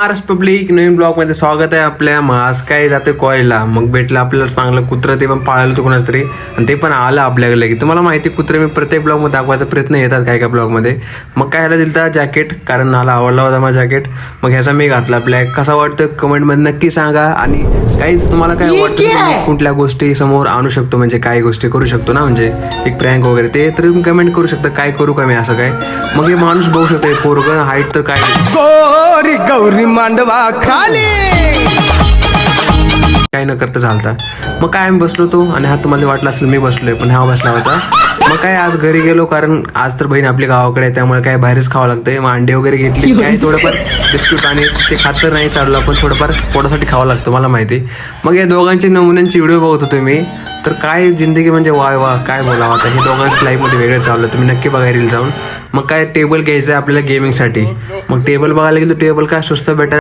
Maharashtra public नवीन blog मध्ये स्वागत आहे आपल्या. मग आज काय जातोय कॉलेजला. मग भेटलं आपल्याला चांगलं कुत्रं, ते पण पाळलं होतं कोणाच तरी, आणि ते पण आलं आपल्याकडे की. तुम्हाला माहिती कुत्रे मी प्रत्येक ब्लॉग मध्ये दाखवायचा प्रयत्न येतात काय काय ब्लॉग मध्ये. मग काय ह्याला दिलता जॅकेट, कारण मला आवडला होता माझा जॅकेट. मग ह्याचा मी घातला ब्लॅक. कसा वाटतं कमेंट मध्ये नक्की सांगा. आणि काहीच तुम्हाला काय वाटतं की कुठल्या गोष्टी समोर आणू शकतो, म्हणजे काय गोष्टी करू शकतो ना, म्हणजे एक प्रँक वगैरे, ते तर तुम्ही कमेंट करू शकता. काय करू का मी असं काय. मग हे माणूस बघू शकतो पोरगं हाईट तर काय गोरी गौरी मांडवा खाली काय न करता चालता. मग काय आम्ही बसलो होतो, आणि हा तुम्हाला वाटलं असेल मी बसलोय, पण हा बसला होता. मग काय आज घरी गेलो, कारण आज तर बहीण आपली गावाकडे आहे, त्यामुळे काय बाहेरच खावं लागतंय. मग अंडे वगैरे घेतली, काय थोडंफार बिस्कुट, आणि ते खातर नाही चाललं, पण थोडंफार पोटासाठी खावं लागतं मला माहिती. मग या दोघांची नमुन्यांची व्हिडिओ बघत होतो मी. तर काय जिंदगी म्हणजे वा काय बोलावं आता. हे दोघांच्या लाईफमध्ये वेगळं चाललं, तुम्ही नक्की बघा रील जाऊन. मग काय टेबल घ्यायचं आहे आपल्याला गेमिंगसाठी. मग टेबल बघायला गेलो, टेबल काय स्वस्त भेटायला